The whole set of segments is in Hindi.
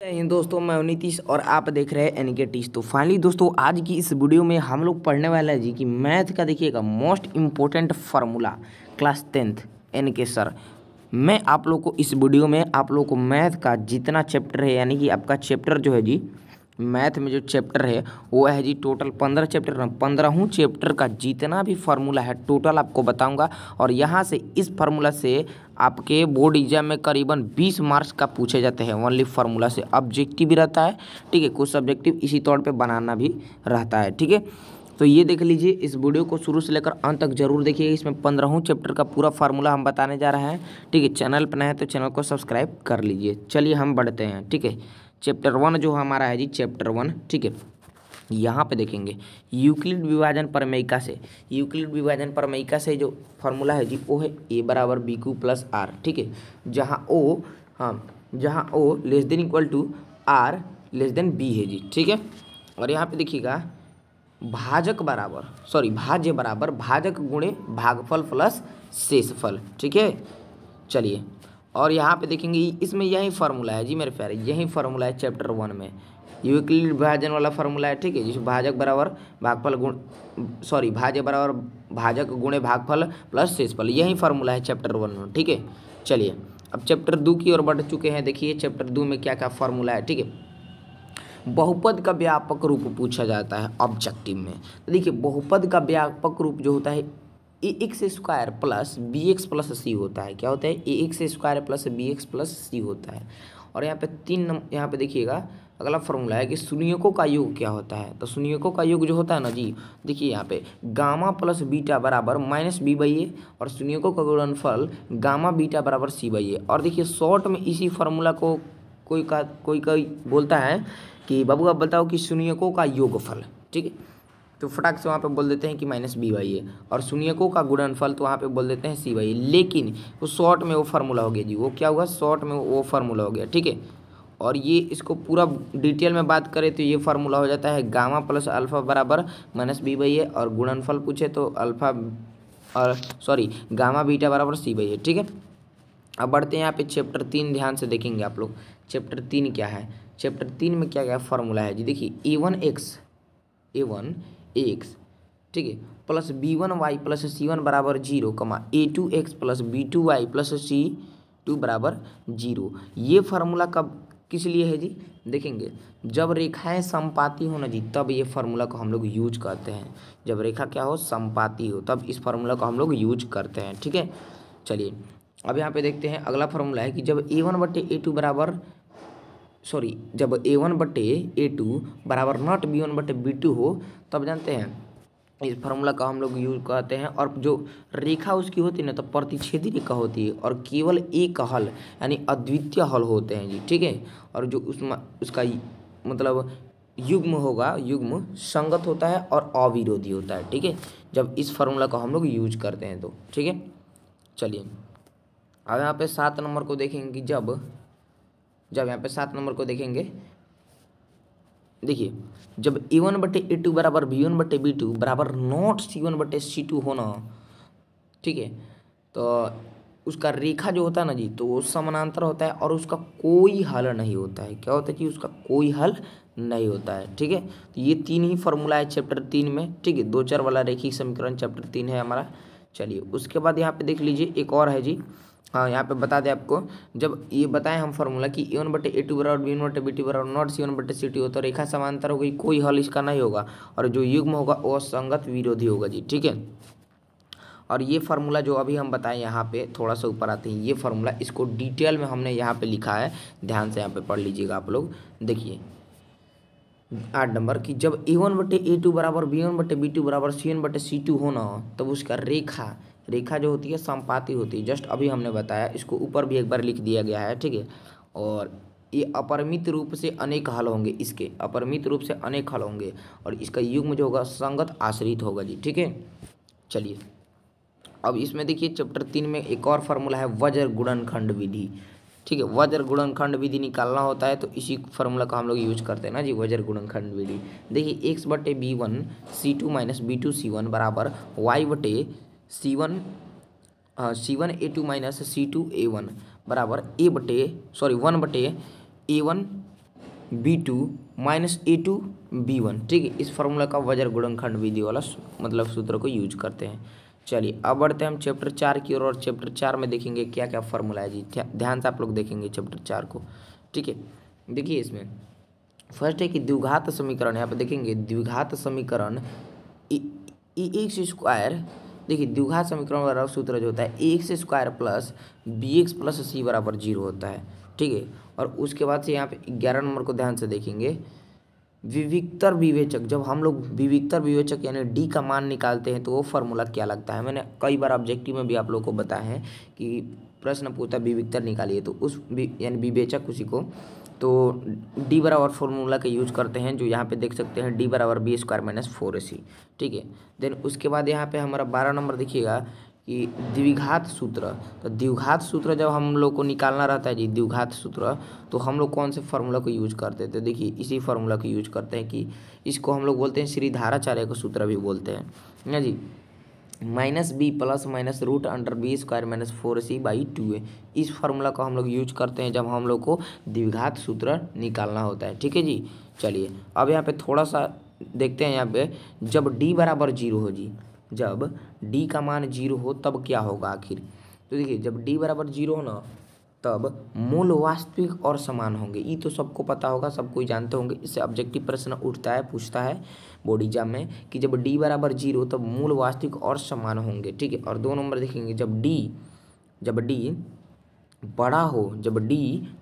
जय हिंद दोस्तों, मैं हूं नीतीश और आप देख रहे हैं एनके टीच। तो फाइनली दोस्तों, आज की इस वीडियो में हम लोग पढ़ने वाला है जी कि मैथ का देखिएगा most important formula class 10th NK sir. मैं आप लोग को इस वीडियो में आप लोग को मैथ का जितना चैप्टर है, यानी कि आपका चैप्टर जो है जी मैथ में जो चैप्टर है वो है जी टोटल 15 चैप्टर ना 15 चैप्टर का जितना भी फार्मूला है टोटल आपको बताऊंगा। और यहाँ से इस फार्मूला से आपके बोर्ड एग्जाम में करीबन 20 मार्क्स का पूछे जाते हैं। ओनली फार्मूला से ऑब्जेक्टिव भी रहता है, ठीक है, कुछ सब्जेक्टिव इसी तौर पे बनाना भी रहता है, ठीक है। तो ये देख लीजिए, इस वीडियो को शुरू से लेकर अंत तक जरूर देखिए। इसमें 15 चैप्टर का पूरा फार्मूला हम बताने जा रहे हैं, ठीक है। चैनल पर नए हैं तो चैनल को सब्सक्राइब कर लीजिए। चलिए हम बढ़ते हैं, ठीक है। चैप्टर 1 जो हमारा है जी चैप्टर 1, ठीक है। यहाँ पे देखेंगे यूक्लिड विभाजन प्रमेयिका से। यूक्लिड विभाजन प्रमेयिका से जो फार्मूला है जी वो है a बराबर बी क्यू प्लस आर, ठीक है। जहाँ o less than equal to r less than b है जी, ठीक है। और यहाँ पे देखिएगा भाज्य बराबर भाजक गुणे भागफल प्लस शेषफल, ठीक है। चलिए, और यहाँ पे देखेंगे इसमें यही फार्मूला है जी मेरे प्यारे, यही फार्मूला है चैप्टर 1 में। यूक्लिड विभाजन वाला फार्मूला है, ठीक है, जिसमें भाजक बराबर भागफल भाज्य बराबर भाजक गुणे भागफल प्लस शेषफल, यही फार्मूला है चैप्टर 1 में, ठीक है। चलिए, अब चैप्टर 2 की ओर बढ़ चुके हैं। देखिए चैप्टर 2 में क्या क्या फार्मूला है, ठीक है। बहुपद का व्यापक रूप पूछा जाता है ऑब्जेक्टिव में। तो देखिए बहुपद का व्यापक रूप जो होता है a x square plus b x plus c होता है। क्या होता है? A x square plus b x plus c होता है। और यहाँ पे यहाँ पे देखिएगा अगला फॉर्मूला है कि शून्यकों का योग क्या होता है। तो शून्यकों का योग जो होता है ना जी, देखिए यहाँ पे गामा प्लस बीटा बराबर माइनस बी बाई ए, और शून्यकों का गुणनफल गामा बीटा बराबर सी बाई ए। और देखिए शॉर्ट में इसी फार्मूला को कोई बोलता है कि बाबू आप बताओ कि शून्यकों का योगफल, ठीक है। तो फटाक से वहाँ पे बोल देते हैं कि माइनस बी बाई ए, और शून्यकों का गुणनफल तो वहाँ पे बोल देते हैं सी बाई ए। लेकिन वो शॉर्ट में वो फार्मूला हो गया जी, वो क्या हुआ, शॉर्ट में वो फार्मूला हो गया, ठीक है। और ये इसको पूरा डिटेल में बात करें तो ये फार्मूला हो जाता है गामा प्लस अल्फा बराबर माइनस बी बाई ए, और गुणनफल पूछे तो गामा बीटा बराबर सी बाई ए, ठीक है। अब बढ़ते हैं यहाँ पे चैप्टर 3, ध्यान से देखेंगे आप लोग। चैप्टर 3 क्या है? चैप्टर 3 में क्या क्या फार्मूला है जी, देखिए a1x, ठीक है, प्लस b1y प्लस c1 बराबर 0, a2x plus b2y plus c2 बराबर 0। ये फार्मूला कब किस लिए है जी? देखेंगे जब रेखाएं समपाती हो ना जी, तब ये फार्मूला को हम लोग यूज करते हैं। जब रेखा क्या हो, समपाती हो, तब इस फार्मूला को हम लोग यूज करते हैं, ठीक है। चलिए, अब यहाँ पे देखते हैं अगला फार्मूला है कि जब a1/a2 बराबर जब a1/a2 बराबर नॉट b1/b2 हो, तब जानते हैं इस फार्मूला का हम लोग यूज करते हैं। और जो रेखा उसकी होती है ना, तो प्रतिच्छेदी रेखा होती है, और केवल एक हल यानी अद्वितीय हल होते हैं जी, ठीक है। और जो उसका मतलब युग्म होगा, युग्म संगत होता है और अविरोधी होता है, ठीक है, जब इस फार्मूला को हम लोग यूज करते हैं तो, ठीक है। चलिए, अब यहाँ पे 7 नंबर को देखेंगे कि जब यहाँ पे 7 नंबर को देखेंगे, देखिए जब a1/a2 बराबर b1/b2 बराबर नॉट c1/c2 होना, ठीक है, तो उसका रेखा जो होता है ना जी, तो वो समानांतर होता है और उसका कोई हल नहीं होता है। क्या होता है कि उसका कोई हल नहीं होता है, ठीक है। तो ये 3 ही फॉर्मूला है चैप्टर 3 में, ठीक है। 2 चर वाला रैखिक समीकरण चैप्टर 3 है हमारा। चलिए, उसके बाद यहाँ पे देख लीजिए एक और है जी। हाँ, यहाँ पे बता दें आपको, जब ये बताएं हम फार्मूला कि a1/a2 बराबर b1/b2 बराबर नॉट c1/c2 हो, तो रेखा समांतर हो गई, कोई हल इसका नहीं होगा, और जो युग्म होगा वो संगत विरोधी होगा जी, ठीक है। और ये फार्मूला जो अभी हम बताएं, यहाँ पे थोड़ा सा ऊपर आते हैं, ये फार्मूला इसको डिटेल में हमने यहाँ पे लिखा है, ध्यान से यहाँ पे पढ़ लीजिएगा आप लोग। देखिए 8 नंबर कि जब a1/a2 बराबर b1/b2 बराबर c1/c2 होना, तब उसका रेखा जो होती है समपाती होती है। जस्ट अभी हमने बताया, इसको ऊपर भी एक बार लिख दिया गया है, ठीक है। और ये अपरिमित रूप से अनेक हल होंगे, इसके अपरिमित रूप से अनेक हल होंगे, और इसका युग्म जो होगा संगत आश्रित होगा जी, ठीक है। चलिए, अब इसमें देखिए चैप्टर 3 में एक और फार्मूला है वज्र गुणनखंड विधि, ठीक है। वज्र गुणनखंड विधि निकालना होता है तो इसी फार्मूला का हम लोग यूज करते हैं ना जी, वज्र गुणनखंड विधि। देखिए x/b1 c2 minus b2 c1 बराबर c1 a2 minus c2 a1 बराबर 1/a1 B2 minus A2 B1, ठीक है। इस फार्मूला का वज्र गुणनखंड विधि वाला मतलब सूत्र को यूज करते हैं। चलिए अब बढ़ते हैं हम चैप्टर 4 की ओर, और चैप्टर 4 में देखेंगे क्या क्या फार्मूला है जी। ध्यान से आप लोग देखेंगे चैप्टर 4 को, ठीक है। देखिए इसमें फर्स्ट है कि द्विघात समीकरण, यहाँ पे देखेंगे द्विघात समीकरण एक्स स्क्वायर, देखिए द्विघात समीकरण वाला सूत्र जो होता है x square plus b x plus c बराबर 0 होता है, ठीक है। और उसके बाद से यहाँ पे 11 नंबर को ध्यान से देखेंगे, विविक्तर विवेचक, जब हम लोग विविक्तर विवेचक यानी डी का मान निकालते हैं तो वो फार्मूला क्या लगता है। मैंने कई बार ऑब्जेक्टिव में भी आप लोगों को बताया है कि प्रश्न पूछता है विविक्तर निकालिए, तो उस यानी विवेचक उसी को तो डी बराबर फार्मूला का यूज करते हैं, जो यहाँ पे देख सकते हैं डी बराबर बी स्क्वायर माइनस 4ac, ठीक है। देन उसके बाद यहाँ पे हमारा 12 नंबर देखिएगा कि द्विघात सूत्र, तो द्विघात सूत्र जब हम लोग को निकालना रहता है जी द्विघात सूत्र, तो हम लोग कौन से फार्मूला को यूज करते हैं, तो देखिए इसी फार्मूला को यूज करते हैं कि इसको हम लोग बोलते हैं श्रीधाराचार्य का सूत्र भी बोलते हैं ना जी, minus b plus minus root under b square minus 4c/2a। इस फार्मूला को हम लोग यूज करते हैं जब हम लोग को द्विघात सूत्र निकालना होता है, ठीक है जी। चलिए अब यहाँ पे थोड़ा सा देखते हैं, यहाँ पे जब d बराबर 0 हो जी, जब d का मान 0 हो तब क्या होगा आखिर, तो देखिए जब d बराबर 0 हो ना तब मूल वास्तविक और समान होंगे। ये तो सबको पता होगा, सब कोई जानते होंगे, इससे ऑब्जेक्टिव प्रश्न उठता है, पूछता है बोर्ड एग्जाम में कि जब d बराबर 0 तब मूल वास्तविक और समान होंगे, ठीक है। और 2 नंबर देखेंगे जब d बड़ा हो, जब d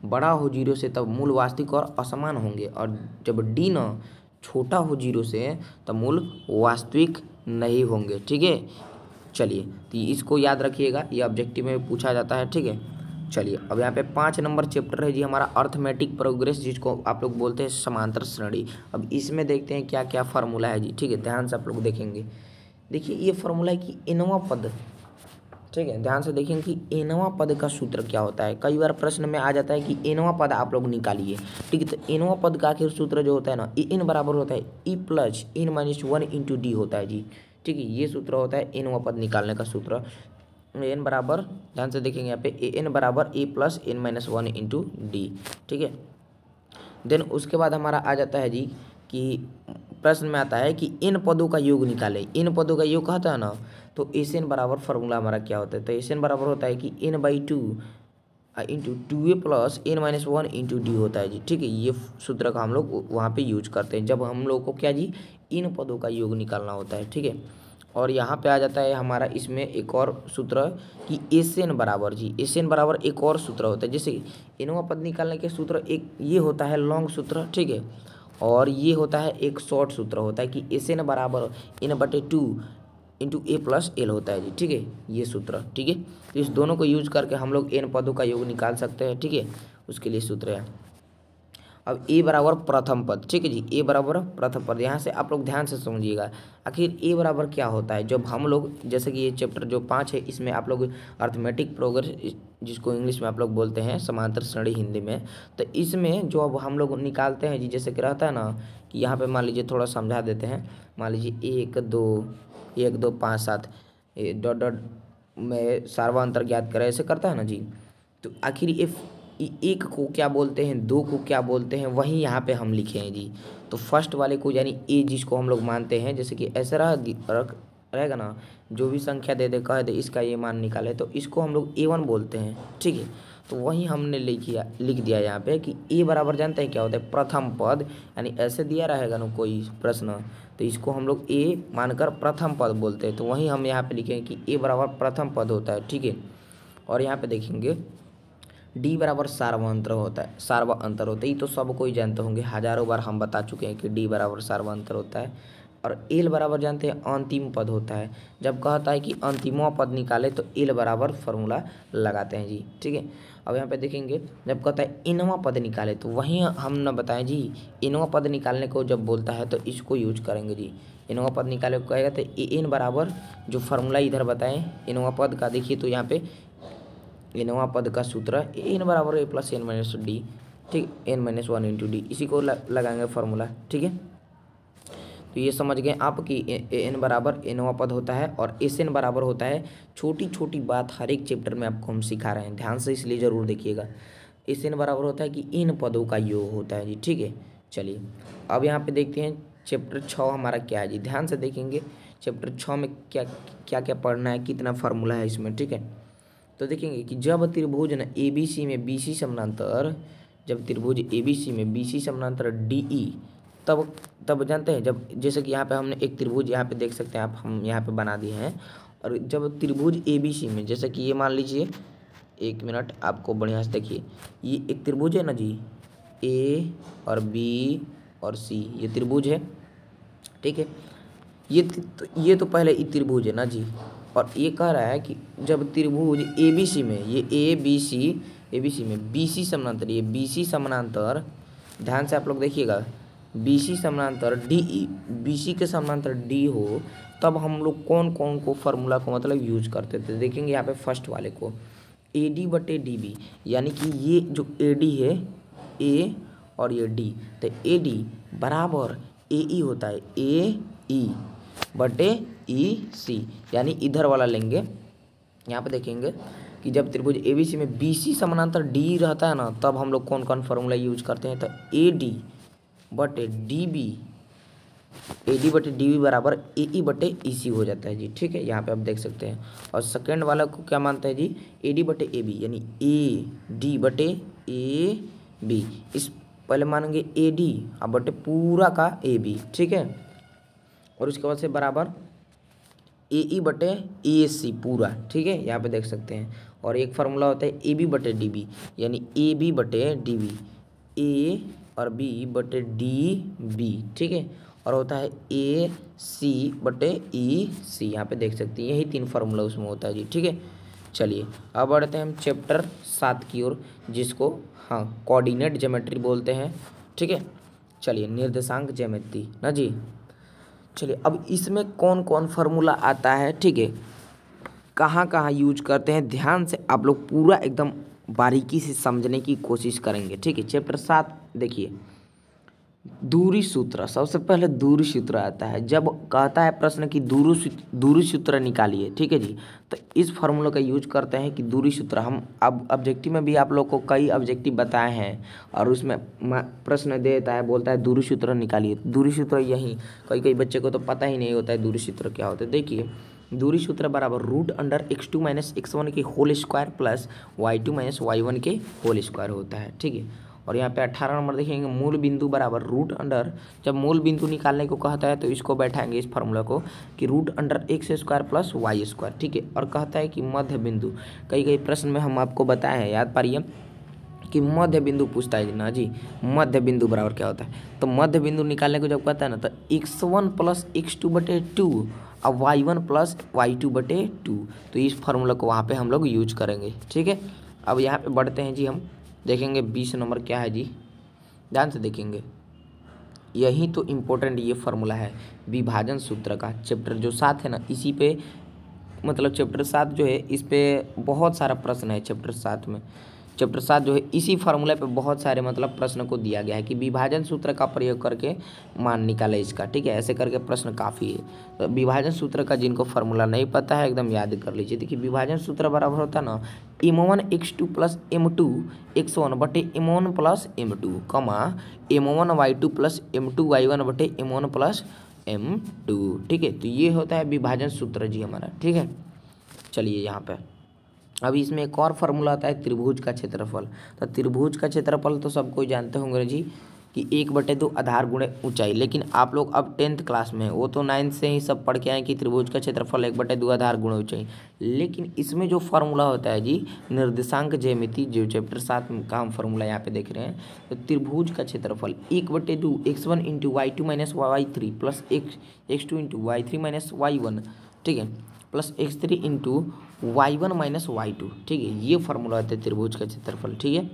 बड़ा हो 0 से तब मूल वास्तविक और असमान होंगे, और जब d न छोटा हो 0 से तब मूल वास्तविक नहीं होंगे, ठीक है। चलिए तो इसको याद रखिएगा, ये ऑब्जेक्टिव में पूछा जाता है, ठीक है। चलिए अब यहाँ पे 5 नंबर चैप्टर है जी हमारा अर्थमेटिक प्रोग्रेस, जिसको आप लोग बोलते हैं समांतर श्रेणी। अब इसमें देखते हैं क्या क्या फार्मूला है जी, ठीक है। ध्यान से आप लोग देखेंगे, देखिए ये फार्मूला है कि एनवा पद, ठीक है। ध्यान से देखेंगे कि एनवा पद का सूत्र क्या होता है। कई बार प्रश्न में आ जाता है कि एनवा पद आप लोग निकालिए, ठीक है। तो एनवा पद का आखिर सूत्र जो होता है ना, एन बराबर होता है e plus n minus 1 into d होता है जी, ठीक है। ये सूत्र होता है एनवा पद निकालने का सूत्र। एन बराबर, ध्यान से देखेंगे यहाँ पे एन बराबर a plus n minus 1 into d, ठीक है। देन उसके बाद हमारा आ जाता है जी कि प्रश्न में आता है कि इन पदों का योग निकालें। इन पदों का योग कहता है ना, तो एस एन बराबर फार्मूला हमारा क्या होता है, तो एस एन बराबर होता है कि n/2 into 2a plus n minus 1 into d होता है जी, ठीक है। ये सूत्र का हम लोग वहाँ पे यूज करते हैं जब हम लोग को क्या जी इन पदों का योग निकालना होता है, ठीक है। और यहाँ पे आ जाता है हमारा इसमें एक और सूत्र कि एस एन बराबर जी, एस एन बराबर एक और सूत्र होता है, जैसे इनवा पद निकालने के सूत्र एक ये होता है लॉन्ग सूत्र, ठीक है। और ये होता है एक शॉर्ट सूत्र होता है कि एस एन बराबर n/2 इंटू ए प्लस एल होता है जी, ठीक है। ये सूत्र, ठीक है। तो इस दोनों को यूज करके हम लोग एन पदों का योग निकाल सकते हैं, ठीक है। उसके लिए सूत्र है अब ए बराबर प्रथम पद, ठीक है जी। ए बराबर प्रथम पद, यहाँ से आप लोग ध्यान से समझिएगा आखिर ए बराबर क्या होता है। जब हम लोग जैसे कि ये चैप्टर जो 5 है इसमें आप लोग अर्थमेटिक प्रोग्रेस, जिसको इंग्लिश में आप लोग बोलते हैं समांतर श्रेणी हिंदी में, तो इसमें जो अब हम लोग निकालते हैं जी, जैसे कि रहता है ना कि यहाँ पे मान लीजिए थोड़ा समझा देते हैं, मान लीजिए 1 2 5 7 डॉट डॉट में सार्वंतर ज्ञात करें, ऐसे करता है ना जी। तो आखिर एक को क्या बोलते हैं, 2 को क्या बोलते हैं, वहीं यहाँ पे हम लिखे हैं जी। तो फर्स्ट वाले को यानी ए जिसको हम लोग मानते हैं, जैसे कि ऐसा रहेगा ना, जो भी संख्या दे दे कह दे इसका ये मान निकाले, तो इसको हम लोग A1 बोलते हैं, ठीक है। तो वहीं हमने लिख दिया यहाँ पे कि ए बराबर जानते हैं क्या होता है प्रथम पद, यानी ऐसे दिया रहेगा ना कोई प्रश्न, तो इसको हम लोग ए मानकर प्रथम पद बोलते हैं। तो वहीं हम यहाँ पे लिखेंगे कि ए बराबर प्रथम पद होता है, ठीक है। और यहाँ पे देखेंगे डी बराबर सार्वंतर होता है, सार्वअंतर होता है, ये तो सब कोई जानते होंगे, हजारों बार हम बता चुके हैं कि डी बराबर सार्वअंतर होता है। और एल बराबर जानते हैं अंतिम पद होता है, जब कहता है कि अंतिमवा पद निकाले तो एल बराबर फार्मूला लगाते हैं जी, ठीक है। अब यहाँ पे देखेंगे जब कहता है इनवा पद निकाले, तो वहीं हम न बताएं जी इनवा पद निकालने को जब बोलता है तो इसको यूज करेंगे जी। इनवा पद निकाले को कहेगा तो एन बराबर जो फार्मूला इधर बताएं इनवा पद का, देखिए तो यहाँ पे इनवा पद का सूत्र एन बराबर a plus n minus D, ठीक, एन माइनस 1 इंटू डी, इसी को लगाएंगे फार्मूला, ठीक है। तो ये समझ गए आप कि एन बराबर एनवा पद होता है और एस एन बराबर होता है, छोटी छोटी बात हर एक चैप्टर में आपको हम सिखा रहे हैं, ध्यान से इसलिए ज़रूर देखिएगा। SN बराबर होता है कि इन पदों का योग होता है जी। ठीक है, चलिए अब यहाँ पे देखते हैं चैप्टर 6 हमारा क्या है जी। ध्यान से देखेंगे चैप्टर 6 में क्या क्या क्या पढ़ना है, कितना फार्मूला है इसमें। ठीक है, तो देखेंगे कि जब त्रिभुज न ABC में BC समानांतर, जब त्रिभुज ABC में BC समानांतर DE, तब जानते हैं जब, जैसे कि यहाँ पे हमने एक त्रिभुज यहाँ पे देख सकते हैं आप, हम यहाँ पे बना दिए हैं। और जब त्रिभुज ABC में, जैसे कि ये मान लीजिए, एक मिनट आपको बढ़िया से देखिए, ये एक त्रिभुज है ना जी, A और B और C, ये त्रिभुज है। ठीक है, ये तो पहले ये त्रिभुज है ना जी। और ये कह रहा है कि जब त्रिभुज ABC में, ये ABC में BC समानांतर, ये BC समानांतर, ध्यान से आप लोग देखिएगा, BC समानांतर DE, BC के समानांतर D हो, तब हम लोग कौन कौन को फार्मूला को मतलब यूज करते थे। देखेंगे यहाँ पे फर्स्ट वाले को AD बटे DB, यानी कि ये जो AD है, A और ये D, तो AD बराबर AE होता है, AE बटे EC, यानी इधर वाला लेंगे। यहाँ पे देखेंगे कि जब त्रिभुज ABC में BC समानांतर D रहता है ना, तब हम लोग कौन कौन फार्मूला यूज करते हैं, तो AD बटे DB बराबर AE बटे EC हो जाता है जी। ठीक है, यहाँ पे आप देख सकते हैं। और सेकेंड वाला को क्या मानते हैं जी, AD बटे AB, यानी AD बटे AB, इस पहले मानेंगे AD अब बटे पूरा का AB। ठीक है, और उसके बाद से बराबर AE बटे AC पूरा। ठीक है, यहाँ पे देख सकते हैं। और एक फार्मूला होता है AB बटे DB, यानी AB बटे DB, A और B बटे DB। ठीक है, और होता है AC बटे EC, यहाँ पे देख सकते हैं, यही 3 फार्मूला उसमें होता है जी। ठीक है, चलिए अब बढ़ते हैं हम चैप्टर 7 की ओर, जिसको हाँ कोऑर्डिनेट ज्योमेट्री बोलते हैं। ठीक है, चलिए निर्देशांक ज्यामिति ना जी। चलिए अब इसमें कौन कौन फार्मूला आता है, ठीक है, कहाँ कहाँ यूज करते हैं, ध्यान से आप लोग पूरा एकदम बारीकी से समझने की कोशिश करेंगे। ठीक है, चैप्टर 7 देखिए, दूरी सूत्र, सबसे पहले दूरी सूत्र आता है। जब कहता है प्रश्न की दूरी सूत्र निकालिए, ठीक है जी, तो इस फार्मूला का यूज करते हैं कि दूरी सूत्र, हम अब ऑब्जेक्टिव में भी आप लोग को कई ऑब्जेक्टिव बताए हैं, और उसमें प्रश्न देता है, बोलता है दूरी सूत्र निकालिए। दूरी सूत्र यही, कई बच्चे को तो पता ही नहीं होता है दूरी सूत्र क्या होता है। देखिए, दूरी सूत्र बराबर √x2 - x1 के whole square plus y2 - y1 के होल स्क्वायर होता है। ठीक है, और यहाँ पे 18 नंबर देखेंगे, मूल बिंदु बराबर √, जब मूल बिंदु निकालने को कहता है तो इसको बैठाएंगे इस फार्मूला को कि √x² प्लस y²। ठीक है, और कहता है कि मध्य बिंदु, कई प्रश्न में हम आपको बताए हैं, याद पारिए कि मध्य बिंदु पूछता है ना जी, मध्य बिंदु बराबर क्या होता है। तो मध्य बिंदु निकालने को जब कहता है ना, तो x1 प्लस x2 बटे 2 और y1 प्लस y2 बटे 2, तो इस फार्मूला को वहाँ पे हम लोग यूज करेंगे। ठीक है, अब यहाँ पे बढ़ते हैं जी, हम देखेंगे 20 नंबर क्या है जी, ध्यान से देखेंगे, यही तो इम्पोर्टेंट ये फार्मूला है विभाजन सूत्र का। चैप्टर जो 7 है ना, इसी पे मतलब चैप्टर 7 जो है, इस पे बहुत सारा प्रश्न है। चैप्टर 7 में, चैप्टर 7 जो है इसी फार्मूले पे बहुत सारे मतलब प्रश्न को दिया गया है कि विभाजन सूत्र का प्रयोग करके मान निकाले इसका। ठीक है, ऐसे करके प्रश्न काफ़ी है। तो विभाजन सूत्र का जिनको फार्मूला नहीं पता है एकदम याद कर लीजिए। देखिए, विभाजन सूत्र बराबर होता है ना, m1 x2 plus m2 x1 बटे m1 प्लस m2, कमा m1 y2 plus m2 y1 बटे m1 प्लस m2। ठीक है, तो ये होता है विभाजन सूत्र जी हमारा। ठीक है, चलिए यहाँ पे अब इसमें एक और फार्मूला आता है त्रिभुज का क्षेत्रफल। तो त्रिभुज का क्षेत्रफल तो सब कोई जानते होंगे जी कि 1/2 आधार गुणे ऊंचाई, लेकिन आप लोग अब 10th क्लास में, वो तो 9th से ही सब पढ़ के आए कि त्रिभुज का क्षेत्रफल 1/2 आधार गुणे ऊंचाई। लेकिन इसमें जो फार्मूला होता है जी निर्देशांक ज्यामिति, जो चैप्टर 7 का हम फार्मूला यहाँ पे देख रहे हैं, तो त्रिभुज का क्षेत्रफल 1/2 x1 × y2 - y3 plus x2 × y3 - y1, ठीक है, प्लस x3 × y1 - y2। ठीक है, ये फार्मूला होता है त्रिभुज का क्षेत्रफल। ठीक है,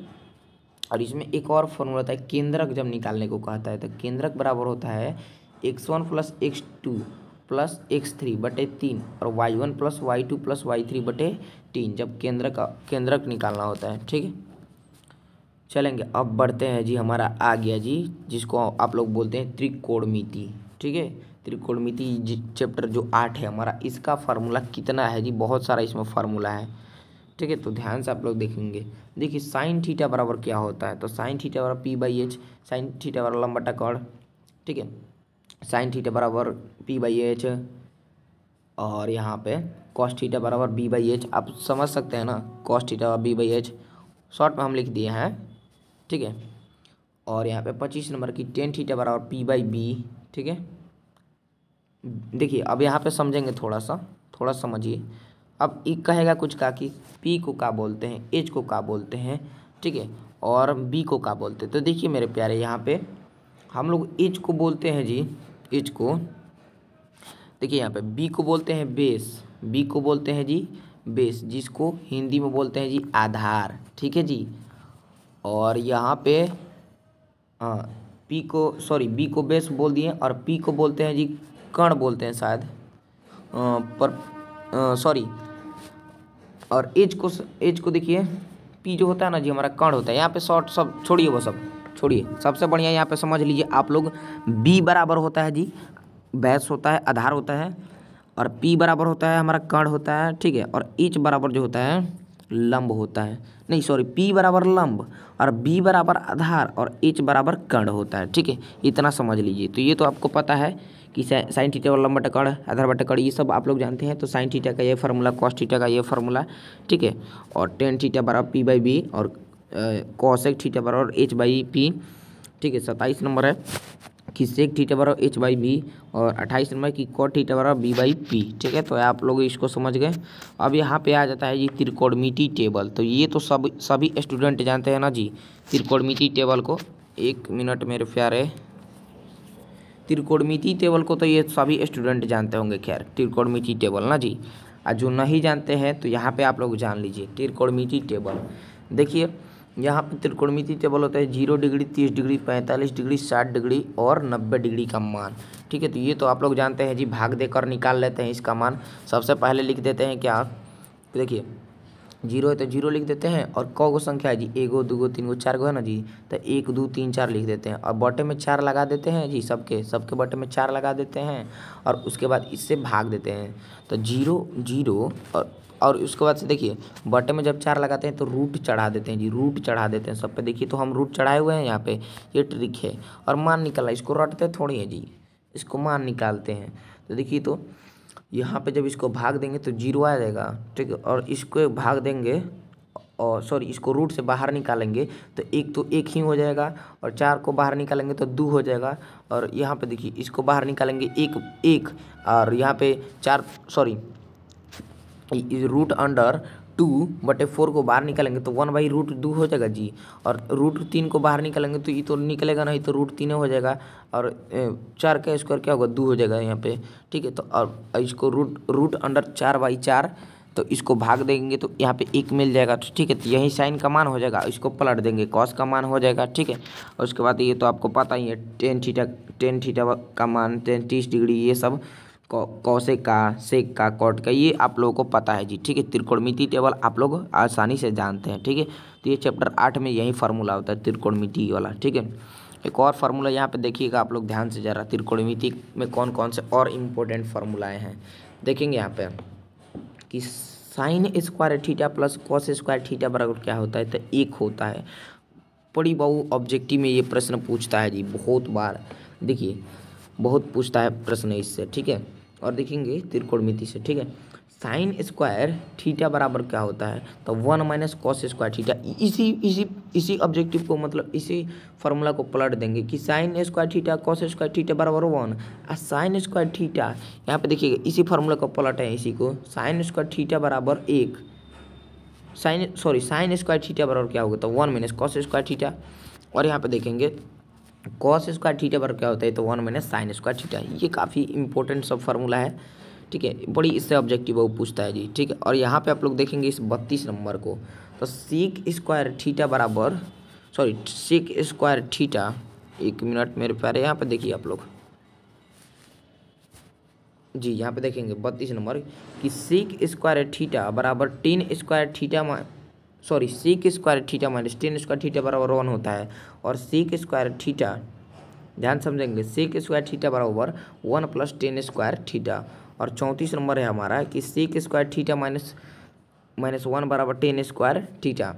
और इसमें एक और फार्मूला होता है केंद्रक, जब निकालने को कहता है तो केंद्रक बराबर होता है x1 plus x2 plus x3 बटे 3 और y1 plus y2 plus y3 बटे 3, जब केंद्रक निकालना होता है। ठीक है, चलेंगे अब बढ़ते हैं जी, हमारा आ गया जी जिसको आप लोग बोलते हैं त्रिकोणमिति। ठीक है, त्रिकोणमिति चैप्टर जो 8 है हमारा, इसका फार्मूला कितना है जी, बहुत सारा इसमें फार्मूला है। ठीक है। तो ध्यान से आप लोग देखेंगे, देखिए साइन थीटा बराबर क्या होता है, तो साइन थीटा बराबर P/H, साइन थीटा बराबर लंब बटा कर्ण, ठीक है। साइन थीटा बराबर P/H और यहाँ पे कॉस थीटा बराबर B/H, आप समझ सकते हैं ना, कॉस थीटा B/H शॉर्ट में हम लिख दिए हैं, ठीक है। और यहाँ पे 25 नंबर की टेन थीटा बराबर P/B, ठीक है। देखिए अब यहाँ पे समझेंगे थोड़ा समझिए। अब एक कहेगा कुछ का कि P को क्या बोलते हैं, H को क्या बोलते हैं, ठीक है, और B को क्या बोलते हैं। तो देखिए मेरे प्यारे, यहाँ पे हम लोग H को बोलते हैं जी, H को देखिए यहाँ पे B को बोलते हैं बेस, B को बोलते हैं जी बेस, जिसको हिंदी में बोलते हैं जी आधार, ठीक है जी। और यहाँ पे हाँ B को बेस बोल दिए और P को बोलते हैं जी कर्ण बोलते हैं शायद, पर सॉरी, और एज को देखिए P जो होता है ना जी हमारा कर्ण होता है। यहाँ पे शॉर्ट सब छोड़िए, वो सब छोड़िए, सबसे बढ़िया यहाँ पे समझ लीजिए आप लोग, B बराबर होता है जी बेस होता है, आधार होता है, और P बराबर होता है हमारा कर्ण होता है, ठीक है। और H बराबर जो होता है लंब होता है, नहीं सॉरी, P बराबर लंब और B बराबर आधार और H बराबर कर्ण होता है, ठीक है। इतना समझ लीजिए। तो ये तो आपको पता है कि साइन थीटा और लंब बटा कर्ण, आधार बटा कर्ण, ये सब आप लोग जानते हैं। तो साइन थीटा का ये फार्मूला, कॉस थीटा का ये फार्मूला, ठीक है। और टेन थीटा बराबर P/B और कॉसेक थीटा बराबर H/P, ठीक है। 27 नंबर है कि सेक थीटा बराबर H/B और 28 नंबर की कॉट थीटा बराबर B/P, ठीक है। तो आप लोग इसको समझ गए। अब यहाँ पे आ जाता है जी त्रिकोणमिति टेबल। तो ये तो सभी स्टूडेंट जानते हैं ना जी त्रिकोणमिति टेबल को। एक मिनट मेरे प्यारे, त्रिकोणमिति टेबल को तो ये सभी स्टूडेंट जानते होंगे। खैर त्रिकोणमिति टेबल ना जी, और जो नहीं जानते हैं तो यहाँ पे आप लोग जान लीजिए त्रिकोणमिति टेबल। देखिए यहाँ पे त्रिकोणमिति टेबल होता है 0 डिग्री, 30 डिग्री, 45 डिग्री, 60 डिग्री और 90 डिग्री का मान, ठीक है। तो ये तो आप लोग जानते हैं जी, भाग देकर निकाल लेते हैं इसका मान। सबसे पहले लिख देते हैं क्या, देखिए 0 है तो 0 लिख देते हैं, और कौ गो संख्या है जी, 1 गो 2 गो 3 गो 4 गो है ना जी, तो 1 2 3 4 लिख देते हैं, और बटे में 4 लगा देते हैं जी, सबके बटे में 4 लगा देते हैं, और उसके बाद इससे भाग देते हैं। तो 0 0 और उसके बाद से देखिए बटे में जब 4 लगाते हैं तो रूट चढ़ा देते हैं जी, रूट चढ़ा देते हैं सब पे। देखिए तो हम रूट चढ़ाए हुए हैं यहाँ पे, ये ट्रिक है। और मान निकाला, इसको रटते थोड़ी है जी, इसको मान निकालते हैं। तो देखिए तो यहाँ पे जब इसको भाग देंगे तो 0 आ जाएगा, ठीक है। और इसको भाग देंगे और सॉरी इसको रूट से बाहर निकालेंगे तो 1 ही हो जाएगा, और 4 को बाहर निकालेंगे तो 2 हो जाएगा। और यहाँ पे देखिए इसको बाहर निकालेंगे 1 और यहाँ पे 4 सॉरी रूट अंडर 2/4 को बाहर निकालेंगे तो 1/√2 हो जाएगा जी। और √3 को बाहर निकालेंगे तो ये तो निकलेगा नहीं, तो √3 हो जाएगा। और 4 का स्क्वायर क्या होगा, 2 हो जाएगा यहाँ पे, ठीक है। तो और इसको रूट अंडर 4/4, तो इसको भाग देंगे तो यहाँ पे 1 मिल जाएगा, ठीक है। तो यही साइन का मान हो जाएगा, इसको पलट देंगे कॉस का मान हो जाएगा, ठीक है। और उसके बाद ये तो आपको पता ही है टेन थीटा का मान 30 डिग्री, ये सब कौसेक का, सेक का, कॉट का, ये आप लोगों को पता है जी, ठीक है। त्रिकोणमिति टेबल आप लोग आसानी से जानते हैं, ठीक है। तो ये चैप्टर 8 में यही फार्मूला होता है त्रिकोणमिति वाला, ठीक है। एक और फार्मूला यहाँ पे देखिएगा आप लोग ध्यान से जरा, त्रिकोणमिति में कौन कौन से और इम्पोर्टेंट फार्मूलाएँ हैं देखेंगे यहाँ पे कि sine square theta plus cos square theta बराबर क्या होता है, तो 1 होता है। बड़ी बहु ऑब्जेक्टिव में ये प्रश्न पूछता है जी, बहुत बार, देखिए बहुत पूछता है प्रश्न इससे, ठीक है। और देखेंगे त्रिकोणमिति से, ठीक है। साइन स्क्वायर थीटा बराबर क्या होता है, तो 1 - कॉस स्क्वायर थीटा। इसी ऑब्जेक्टिव को मतलब इसी फार्मूला को पलट देंगे कि sine square theta cos square theta बराबर 1, और साइन स्क्वायर थीटा यहाँ पे देखिएगा इसी फार्मूला को पलटे इसी को, साइन स्क्वायर थीटा बराबर 1, साइन स्क्वायर थीटा बराबर क्या होगा, तो 1 - कॉस स्क्वायर थीटा। और यहाँ पे देखेंगे कॉस स्क्वायर थीटा बराबर क्या होता है, तो 1 - साइन स्क्वायर थीटा। ये काफ़ी इंपॉर्टेंट सब फार्मूला है, ठीक है। बड़ी इससे ऑब्जेक्टिव वो पूछता है जी, ठीक है। और यहाँ पे आप लोग देखेंगे इस 32 नंबर को, तो सेक स्क्वायर थीटा बराबर सेक स्क्वायर थीटा, एक मिनट मेरे प्यारे, यहाँ पे देखिए आप लोग जी, यहाँ पे देखेंगे 32 नंबर कि सेक स्क्वायर थीटा बराबर 10 square theta sec square theta minus 10 square theta बराबर 1 होता है। और सेक स्क्वायर थीटा, ध्यान समझेंगे, सेक स्क्वायर थीटा बराबर 1 + 10 स्क्वायर थीटा। और 34 नंबर है हमारा कि सेक स्क्वायर थीटा माइनस -1 बराबर टेन स्क्वायर थीटा।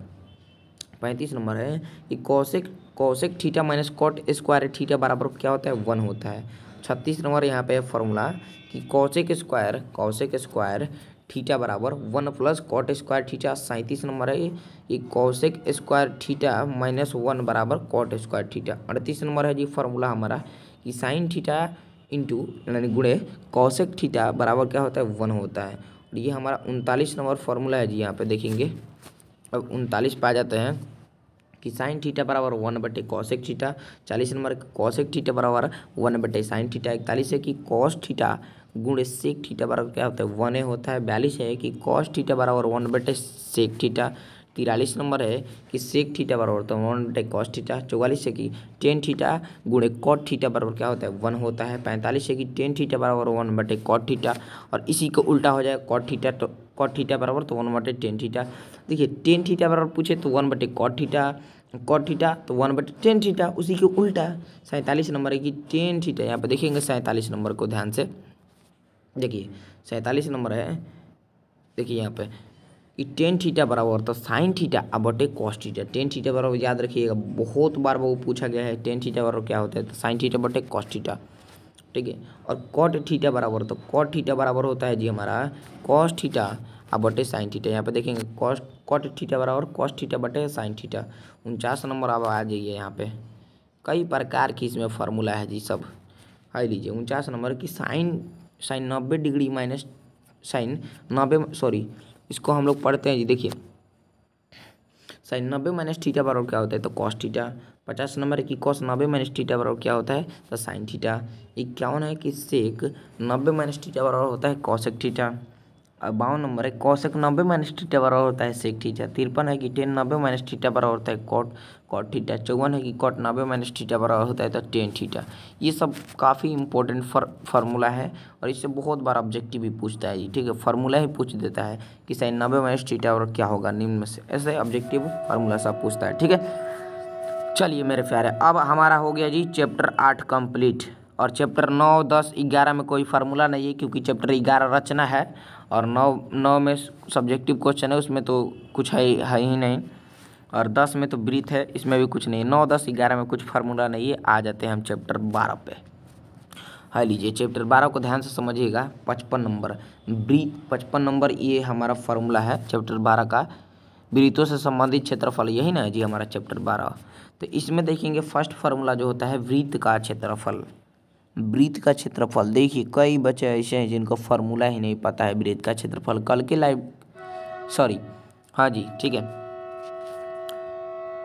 35 नंबर है कि cosec theta minus cot square theta बराबर क्या होता है 1 होता है। 36 नंबर यहाँ पे फॉर्मूला कि कॉसेक स्क्वायर थीटा बराबर 1 plus cot square theta. 37 number है कि कॉसेक स्क्वायर थीटा -1 बराबर कॉट स्क्वायर थीटा। 38 नंबर है जी फॉर्मूला हमारा कि साइन थीटा इंटू यानी गुणे कॉसेक थीटा बराबर क्या होता है 1 होता है। और ये हमारा 39 नंबर फॉर्मूला है जी। यहाँ पे देखेंगे अब 39 पे आ जाते हैं कि साइन थीटा बराबर 1 बटे cosec theta. 40 number cosec theta बराबर 1 बटे साइन थीटा। 41 है कि कॉस थीटा गुणे सेक थीटा बराबर क्या होता है 1 होता है। 42 है कि कॉस थीटा बराबर 1 बटे सेक थीटा। 43 नंबर है कि सेक थीटा बराबर होता है 1 बटे कॉस थीटा। 44 है कि टेन थीटा गुणे कॉट थीटा बराबर क्या होता है 1 होता है। 45 है कि टेन थीटा बराबर 1 बटे कॉट थीटा और इसी को उल्टा हो जाएगा कॉट थीटा तो कॉट थीटा बराबर तो 1 बटे टेन थीटा। देखिए टेन थीटा बराबर पूछे तो 1 बटे कॉट थीटा तो 1 बटे टेन थीटा उसी के उल्टा। 47 नंबर है कि टेन थीटा। यहाँ पे देखेंगे 47 नंबर को ध्यान से देखिए 47 नंबर है। देखिए यहाँ पे कि टेन थीटा बराबर तो साइन थीटा अब बटे कॉस थीटा। टेन थीटा बराबर याद रखिएगा बहुत बार वो पूछा गया है। टेन थीटा बराबर क्या होता है तो साइन थीटा बटे कॉस थीटा। ठीक है और कॉट थीटा बराबर तो कॉट थीटा बराबर होता है जी हमारा कॉस थीटा अब बटे साइन थीटा। यहाँ पे देखेंगे कॉट थीटा बराबर कॉस थीटा बटे साइन थीटा। 49 नंबर अब आ जाइए। यहाँ पे कई प्रकार की इसमें फार्मूला है जी सब हाई लीजिए। 49 नंबर की sine 90 degree minus sine 90 sorry इसको हम लोग पढ़ते हैं जी। देखिए साइन 90 माइनस थीटा बराबर क्या होता है तो कॉस थीटा। 50 नंबर है कि कॉस 90 माइनस थीटा बराबर क्या होता है तो साइन थीटा। 51 है कि सेक 90 माइनस थीटा बराबर होता है कॉसेक थीटा। 52 नंबर है कॉसेक 90 माइनस थीटा बराबर होता है सेक थीटा। 53 है कि टेन 90 माइनस थीटा बराबर होता है कॉट थीटा। 54 है कि कॉट 90 माइनस थीटा बराबर होता है तो टेन थीटा। ये सब काफ़ी इंपॉर्टेंट फार्मूला है और इससे बहुत बार ऑब्जेक्टिव भी पूछता है जी। ठीक है फार्मूला ही पूछ देता है कि साइन 90 माइनस थीटा और क्या होगा निम्न में से। ऐसे ऑब्जेक्टिव फार्मूला सब पूछता है। ठीक है चलिए मेरे प्यारे अब हमारा हो गया जी चैप्टर 8 कंप्लीट। और चैप्टर 9, 10, 11 में कोई फार्मूला नहीं है क्योंकि चैप्टर 11 रचना है और 9 में सब्जेक्टिव क्वेश्चन है उसमें तो कुछ है ही नहीं। और 10 में तो ब्रीथ है इसमें भी कुछ नहीं। 9, 10, 11 में कुछ फार्मूला नहीं है। आ जाते हैं हम चैप्टर 12 पे। हाँ लीजिए चैप्टर 12 को ध्यान से समझिएगा। 55 नंबर ब्रीथ 55 नंबर ये हमारा फार्मूला है चैप्टर 12 का। वृत्तों से संबंधित क्षेत्रफल यही ना है जी हमारा चैप्टर 12। तो इसमें देखेंगे फर्स्ट फार्मूला जो होता है वृत्त का क्षेत्रफल। वृत्त का क्षेत्रफल देखिए कई बच्चे ऐसे हैं जिनको फार्मूला ही नहीं पता है वृत्त का क्षेत्रफल। कल के लाइव हाँ जी ठीक है।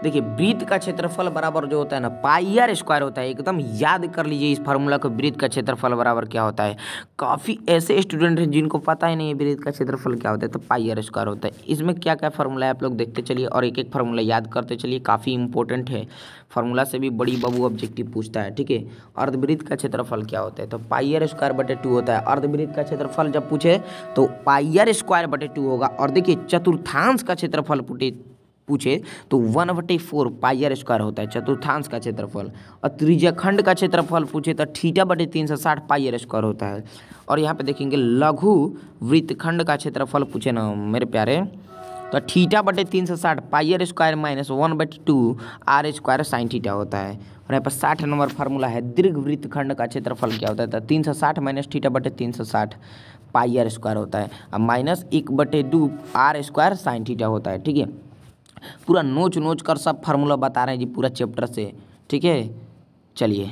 देखिए वृत्त का क्षेत्रफल बराबर जो होता है ना पाई आर स्क्वायर होता है। एकदम याद कर लीजिए इस फार्मूला को। वृत्त का क्षेत्रफल बराबर क्या होता है। काफ़ी ऐसे स्टूडेंट हैं जिनको पता ही नहीं है वृत्त का क्षेत्रफल क्या होता है तो पाई आर स्क्वायर होता है। इसमें क्या क्या फार्मूला है आप लोग देखते चलिए और एक एक फार्मूला याद करते चलिए। काफ़ी इंपॉर्टेंट है फार्मूला से भी बड़ी बाबू ऑब्जेक्टिव पूछता है। ठीक है अर्धवृत्त का क्षेत्रफल क्या होता है तो पाई आर स्क्वायर बटे 2 होता है। अर्धवृत्त का क्षेत्रफल जब पूछे तो पाई आर स्क्वायर बटे 2 होगा। और देखिए चतुर्थांश का क्षेत्रफल पूछे तो 1/4 पाई आर स्क्वायर होता है चतुर्थांश का क्षेत्रफल। और त्रिज्याखंड का क्षेत्रफल पूछे तो थीटा बटे 360 पाई आर स्क्वायर होता है। और यहाँ पे देखेंगे लघु वृत्तखंड का क्षेत्रफल पूछे ना मेरे प्यारे तो थीटा बटे 360 pi r square minus 1/2 are square sine theta होता है। और यहाँ पर 60 नंबर फार्मूला है दीर्घ वृत्तखंड का क्षेत्रफल क्या होता है तो 360 माइनस थीटा बटे 360 पाई आर स्क्वायर होता है और minus 1/2 are square sine theta होता है। ठीक है पूरा नोच कर सब फार्मूला बता रहे हैं जी पूरा चैप्टर से। ठीक है चलिए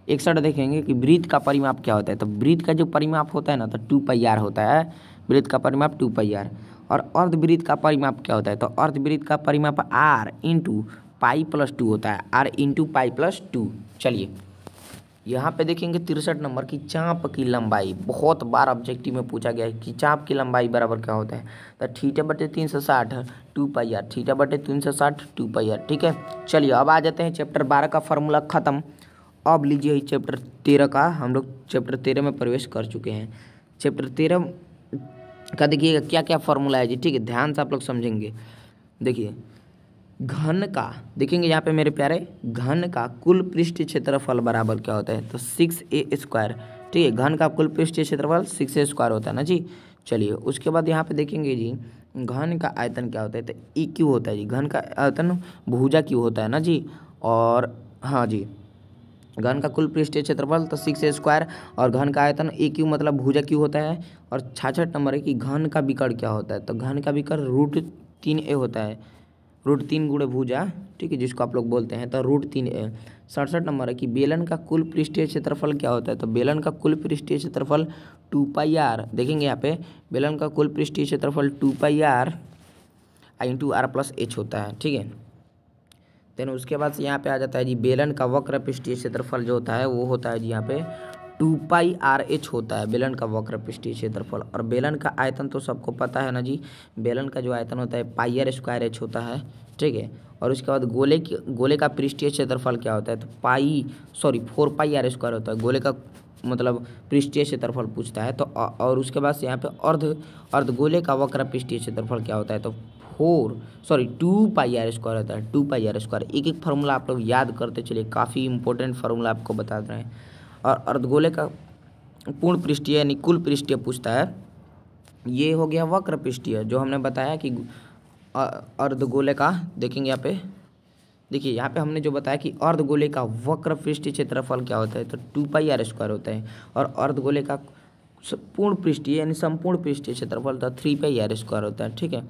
61 देखेंगे कि वृत्त का परिमाप क्या होता है तो वृत्त का जो परिमाप होता है ना तो 2 पाई आर होता है। वृत्त का परिमाप 2 पाई आर। और अर्धवृत्त का परिमाप क्या होता है तो अर्धवृत्त का परिमाप आर इंटू पाई प्लस 2 होता है। R into pi plus 2। चलिए यहाँ पे देखेंगे 63 नंबर की चाप की लंबाई। बहुत बार ऑब्जेक्टिव में पूछा गया है कि चाप की लंबाई बराबर क्या होता है तो थीटा बटे 360 2 पाई आर। थीटा बटे 360 2 पाई आर। ठीक है चलिए अब आ जाते हैं चैप्टर 12 का फार्मूला खत्म। अब लीजिए चैप्टर 13 का हम लोग चैप्टर 13 में प्रवेश कर चुके हैं। चैप्टर 13 का देखिएगा क्या क्या फार्मूला है जी। ठीक है ध्यान से आप लोग समझेंगे। देखिए घन का देखेंगे यहाँ पे मेरे प्यारे घन का कुल पृष्ठ क्षेत्रफल बराबर क्या होता है तो 6a स्क्वायर। ठीक है घन का कुल पृष्ठ क्षेत्रफल 6a स्क्वायर होता है ना जी। चलिए उसके बाद यहाँ पे देखेंगे जी घन का आयतन क्या होता है, तो ई क्यू होता है जी। घन का आयतन भुजा क्यू होता है ना जी। और हाँ जी, घन का कुल पृष्ठीय क्षेत्रफल तो 6a², और घन का आयतन ए क्यू मतलब भुजा क्यू होता है। और 66 नंबर है कि घन का विकर्ण क्या होता है, तो घन का विकर्ण √3a होता है। √3 गुणे भुजा, ठीक है, जिसको आप लोग बोलते हैं, तो √3a। 67 नंबर है कि बेलन का कुल पृष्ठीय क्षेत्रफल क्या होता है, तो बेलन का कुल पृष्ठीय क्षेत्रफल 2πr। देखेंगे यहाँ पे बेलन का कुल पृष्ठीय क्षेत्रफल 2πr × r+h होता है, ठीक है। देन उसके बाद से यहाँ पे आ जाता है जी बेलन का वक्र पृष्ठीय क्षेत्रफल जो होता है वो होता है जी यहाँ पे 2πrh होता है बेलन का वक्र पृष्ठीय क्षेत्रफल। और बेलन का आयतन तो सबको पता है ना जी, बेलन का जो आयतन होता है πr² होता है, ठीक है। और उसके बाद गोले का पृष्ठीय क्षेत्रफल क्या होता है, तो 4πr² होता है। गोले का मतलब पृष्ठीय क्षेत्रफल पूछता है तो और उसके बाद से यहाँ पे अर्धगोले का वक्र पृष्ठीय क्षेत्रफल क्या होता है, तो 2πr² होता है। 2πr², एक एक फार्मूला आप लोग याद करते चलिए, काफ़ी इंपॉर्टेंट फार्मूला आपको बता रहे हैं। और अर्धगोले का पूर्ण पृष्ठीय यानी कुल पृष्ठीय पूछता है। ये हो गया वक्र पृष्ठीय जो हमने बताया कि अर्धगोले का, देखेंगे यहाँ पे, देखिए यहाँ पे हमने जो बताया कि अर्धगोले का वक्र पृष्ठीय क्षेत्रफल क्या होता है, तो 2πr² होता है। और अर्धगोले का पूर्ण पृष्ठीय यानी संपूर्ण पृष्ठीय क्षेत्रफल तो 3πr² होता है, ठीक है।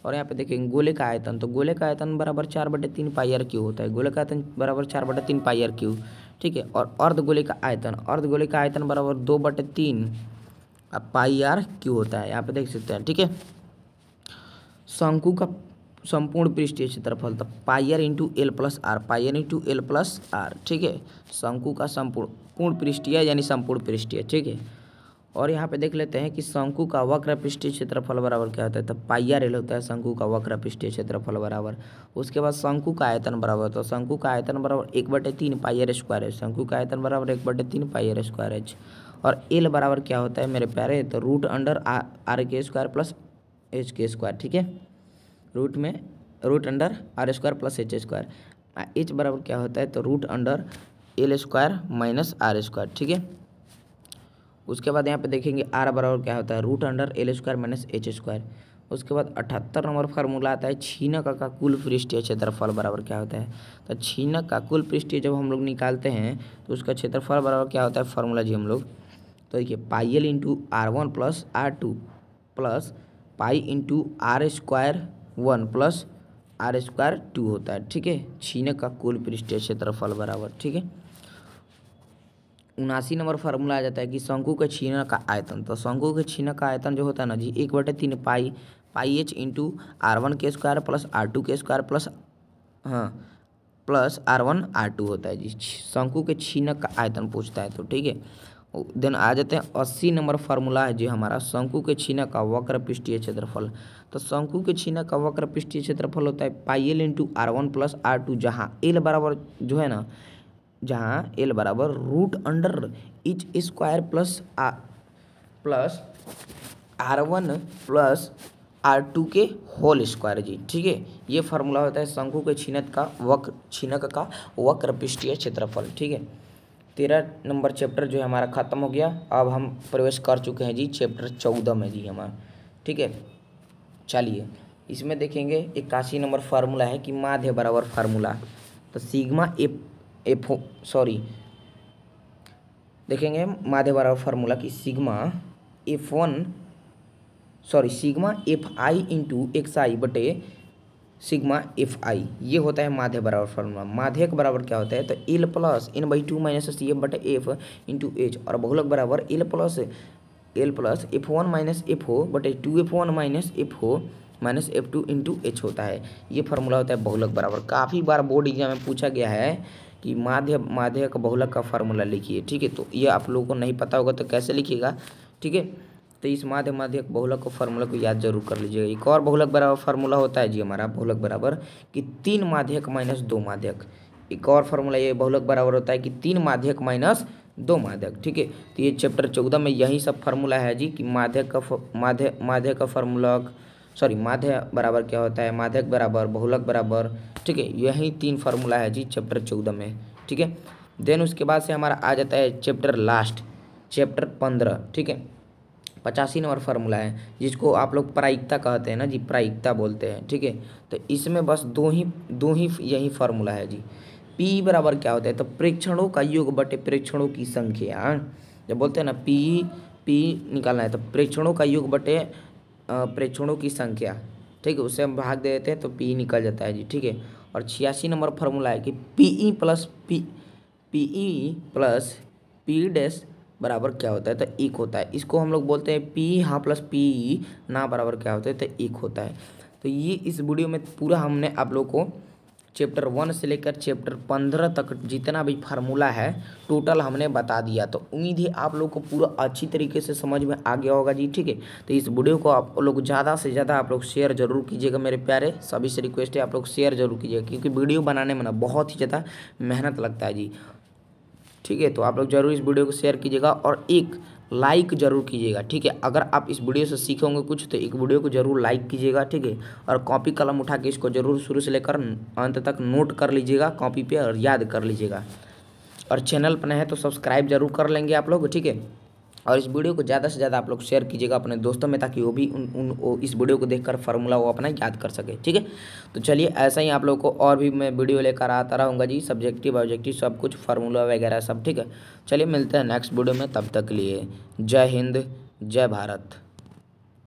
और यहाँ पे देखेंगे गोले का आयतन, तो गोले का आयतन बराबर 4/3πr³ होता है। गोले का आयतन बराबर 4/3πr³, ठीक है। और अर्धगोले का आयतन बराबर 2/3 πr³ होता है, यहाँ पे देख सकते हैं, ठीक है। शंकु का संपूर्ण पृष्ठीय क्षेत्रफल तो πr × l+r, ठीक है। शंकु का पूर्ण पृष्ठीय यानी संपूर्ण पृष्ठीय, ठीक है। और यहाँ पे देख लेते हैं कि शंकु का वक्र पृष्ठीय क्षेत्रफल बराबर क्या होता है, तो πr होता है शंकु का वक्र पृष्ठीय क्षेत्रफल बराबर। उसके बाद शंकु का आयतन बराबर, तो शंकु का आयतन बराबर 1/3 πr² है। शंकु का आयतन बराबर 1/3 πr² है। और एल बराबर क्या होता है मेरे प्यारे, तो √r² + h², ठीक है। √r² + h²। h बराबर क्या होता है, तो √l² - r², ठीक है। उसके बाद यहाँ पे देखेंगे r बराबर क्या होता है, √l² - h²। उसके बाद 78 नंबर फार्मूला आता है छीनक का कुल पृष्ठीय क्षेत्रफल बराबर क्या होता है, तो छीनक का कुल पृष्ठीय जब हम लोग निकालते हैं तो उसका क्षेत्रफल बराबर क्या होता है, फार्मूला जी हम लोग, तो देखिए πl × r1 + r2 + π × r²1 + r²2 होता है, ठीक है। छीनक का कुल पृष्ठीय क्षेत्रफल बराबर, ठीक है। 79 नंबर फार्मूला आ जाता है कि शंकु के छीनक का आयतन, तो शंकु के छीनक का आयतन जो होता है ना जी 1/3 πh × r1² + r2² plus r1 r2 होता है जी। शंकु के छीनक का आयतन पूछता है, तो ठीक है। देन आ जाते हैं 80 नंबर फार्मूला है जी हमारा शंकु के छीनक का वक्र पृष्ठीय क्षेत्रफल। तो शंकु के छीनक का वक्र पृष्ठीय क्षेत्रफल होता है πl × r1 + r2, जहाँ l बराबर जो है ना, जहाँ l बराबर √h² प्लस r1 + r2 के होल स्क्वायर जी, ठीक है। ये फार्मूला होता है शंकु के छीनक का वक्र पृष्ठीय क्षेत्रफल, ठीक है। 13 नंबर चैप्टर जो है हमारा खत्म हो गया। अब हम प्रवेश कर चुके हैं जी चैप्टर 14 में जी हमारा, ठीक है। चलिए इसमें देखेंगे 81 नंबर फार्मूला है कि माध्य बराबर फार्मूला, तो देखेंगे माध्य बराबर फार्मूला कि सिग्मा fi × xi बटे सिग्मा fi, ये होता है माध्य बराबर फार्मूला। माध्यक बराबर क्या होता है, तो l + n/2 - cf बटे f × h, और बहुलक बराबर l + f1 - fo बटे 2f1 - fo -f2 × h होता है। ये फार्मूला होता है बहुलक बराबर। काफ़ी बार बोर्ड एग्जाम में पूछा गया है कि माध्यक बहुलक का फार्मूला लिखिए, ठीक है। तो ये आप लोगों को नहीं पता होगा तो कैसे लिखिएगा, ठीक है। तो इस माध्यक बहुलक को फार्मूला को याद जरूर कर लीजिएगा। एक और बहुलक बराबर फार्मूला होता है जी हमारा बहुलक बराबर कि 3 माध्यक - 2 माध्यक। एक और फार्मूला ये बहुलक बराबर होता है कि 3 माध्यक - 2 माध्यक, ठीक है। तो ये चैप्टर 14 में यही सब फार्मूला है जी कि माध्य का फार्मूला, माध्य बराबर क्या होता है, माध्यक बराबर बहुलक बराबर, ठीक है। यही 3 फार्मूला है जी चैप्टर 14 में, ठीक है। देन उसके बाद से हमारा आ जाता है चैप्टर 15, ठीक है। 85 नंबर फार्मूला है, जिसको आप लोग प्रायिकता कहते हैं ना जी, प्रायिकता बोलते हैं, ठीक है। तो इसमें बस दो ही यही फार्मूला है जी। पी बराबर क्या होता है, तो प्रेक्षणों का योग बटे प्रेक्षणों की संख्या। जब बोलते हैं ना पी निकालना है, तो प्रेक्षणों का योग बटे प्रेक्षणों की संख्या, ठीक है, उससे हम भाग दे देते हैं तो पी निकल जाता है जी, ठीक है। और 86 नंबर फार्मूला है कि पीई प्लस पी डैश बराबर क्या होता है, तो 1 होता है। इसको हम लोग बोलते हैं पी हाँ प्लस पी ना बराबर क्या होता है, तो 1 होता है। तो ये इस वीडियो में पूरा हमने आप लोग को चैप्टर 1 से लेकर चैप्टर 15 तक जितना भी फार्मूला है टोटल हमने बता दिया। तो उम्मीद है आप लोग को पूरा अच्छी तरीके से समझ में आ गया होगा जी, ठीक है। तो इस वीडियो को आप लोग ज़्यादा से ज़्यादा आप लोग शेयर जरूर कीजिएगा मेरे प्यारे, सभी से रिक्वेस्ट है आप लोग शेयर जरूर कीजिएगा, क्योंकि वीडियो बनाने में ना बहुत ही ज़्यादा मेहनत लगता है जी, ठीक है। तो आप लोग जरूर इस वीडियो को शेयर कीजिएगा और एक लाइक जरूर कीजिएगा, ठीक है। अगर आप इस वीडियो से सीखे होंगे कुछ तो एक वीडियो को जरूर लाइक कीजिएगा, ठीक है। और कॉपी कलम उठा के इसको जरूर शुरू से लेकर अंत तक नोट कर लीजिएगा कॉपी पे और याद कर लीजिएगा। और चैनल पर नए हैं तो सब्सक्राइब जरूर कर लेंगे आप लोग, ठीक है। और इस वीडियो को ज़्यादा से ज़्यादा आप लोग शेयर कीजिएगा अपने दोस्तों में, ताकि वो भी इस वीडियो को देखकर फार्मूला वो अपना याद कर सके, ठीक है। तो चलिए ऐसा ही आप लोग को और भी मैं वीडियो लेकर आता रहूँगा जी, सब्जेक्टिव ऑब्जेक्टिव सब कुछ, फार्मूला वगैरह सब, ठीक है। चलिए मिलते हैं नेक्स्ट वीडियो में, तब तक के लिए जय हिंद जय भारत।